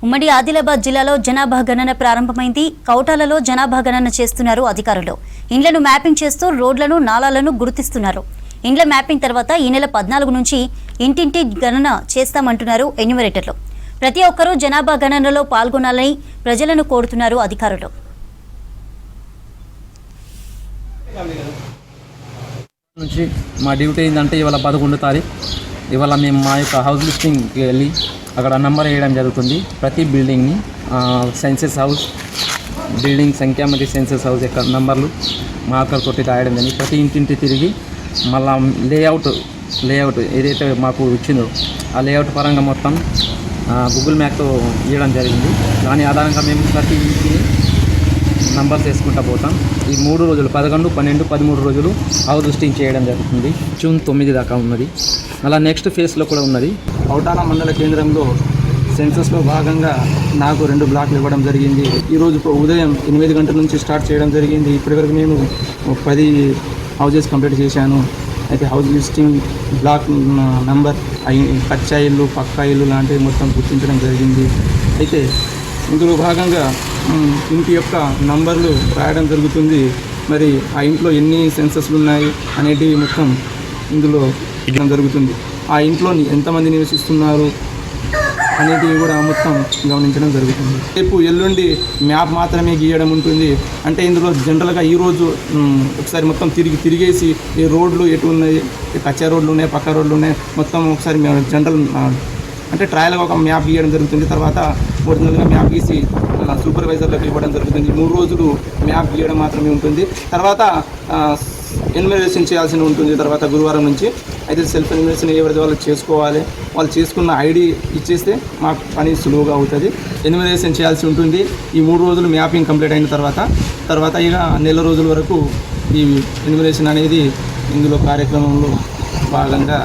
ఉమ్మడి ఆదిలాబాద్ జిల్లాలో జనాభా గణన ప్రారంభమైంది. కౌటాలలో జనాభా గణన చేస్తున్నారు అధికారులు. ఇండ్లను మ్యాపింగ్ చేస్తూ రోడ్లను, నాలాలను గుర్తిస్తున్నారు. ఇండ్ల మ్యాపింగ్ తర్వాత ఈ నెల 14 నుంచి ఇంటింటి గణన చేస్తామంటున్నారు ఎన్యూమరేటర్లు. ప్రతి ఒక్కరూ జనాభా గణనలో పాల్గొనాలని ప్రజలను కోరుతున్నారు అధికారులు. నుంచి మా డ్యూటీ ఏంటంటే ఇవాళ 11వ తారీఖు. ఇవాళ మేము మా యొక్క హౌస్ లిస్టింగ్కి వెళ్ళి అక్కడ నంబర్ వేయడం జరుగుతుంది. ప్రతి బిల్డింగ్ని సెన్సెస్ హౌస్ బిల్డింగ్ సంఖ్య మరియు సెన్సెస్ హౌస్ యొక్క నంబర్లు మార్కర్ కొట్టి రాయడం జరిగింది. ప్రతి ఇంటింటి తిరిగి మళ్ళా లేఅవుట్ ఏదైతే మాకు ఇచ్చిందో ఆ లేఅవుట్ పరంగా మొత్తం గూగుల్ మ్యాప్తో ఇవ్వడం జరిగింది. దాని ఆధారంగా మేము ప్రతి ఇంటిని నంబర్స్ వేసుకుంటూ పోతాం. ఈ 3 రోజులు 11, 12, 13 రోజులు హౌస్ లిస్టింగ్ చేయడం జరుగుతుంది. జూన్ 9 దాకా ఉన్నది. అలా నెక్స్ట్ ఫేజ్లో కూడా ఉన్నది. కౌటాల మండల కేంద్రంలో సెన్సస్లో భాగంగా నాకు 2 బ్లాక్లు ఇవ్వడం జరిగింది. ఈరోజు ఉదయం 8 గంటల నుంచి స్టార్ట్ చేయడం జరిగింది. ఇప్పటివరకు నేను 10 హౌజెస్ కంప్లీట్ చేశాను. అయితే హౌస్ లిస్టింగ్ బ్లాక్ నంబర్, కచ్చా ఇల్లు, పక్కా ఇల్లు లాంటివి మొత్తం గుర్తించడం జరిగింది. అయితే ఇందులో భాగంగా ఇంటి యొక్క నంబర్లు రాయడం జరుగుతుంది. మరి ఆ ఇంట్లో ఎన్ని సెన్సస్లు ఉన్నాయి అనేటివి మొత్తం ఇందులో ఇవ్వడం జరుగుతుంది. ఆ ఇంట్లో ఎంతమంది నివసిస్తున్నారు అనేటివి కూడా మొత్తం గమనించడం జరుగుతుంది. రేపు ఎల్లుండి మ్యాప్ మాత్రమే గీయడం ఉంటుంది. అంటే ఇందులో జనరల్గా ఈరోజు ఒకసారి మొత్తం తిరిగేసి ఈ రోడ్లు ఎటు ఉన్నాయి, కచ్చా రోడ్లు ఉన్నాయి, పక్క రోడ్లు ఉన్నాయి, మొత్తం ఒకసారి మేము జనరల్ అంటే ట్రయల్గా ఒక మ్యాప్ గీయడం జరుగుతుంది. తర్వాత ఒరిజినల్గా మ్యాప్ గీసి సూపర్వైజర్లకు ఇవ్వడం జరుగుతుంది. 3 రోజులు మ్యాప్ గీయడం మాత్రమే ఉంటుంది. తర్వాత ఎన్యుమరేషన్ చేయాల్సి ఉంటుంది. తర్వాత గురువారం నుంచి అయితే సెల్ఫ్ ఎన్యుమరేషన్ ఎవరిది వాళ్ళు చేసుకోవాలి. వాళ్ళు చేసుకున్న ఐడి ఇచ్చేస్తే మాకు పని సులువుగా అవుతుంది. ఎన్యుమరేషన్ చేయాల్సి ఉంటుంది. ఈ 3 రోజులు మ్యాపింగ్ కంప్లీట్ అయిన తర్వాత ఇక నెల రోజుల వరకు ఈ ఎన్యుమరేషన్ అనేది ఇందులో కార్యక్రమంలో భాగంగా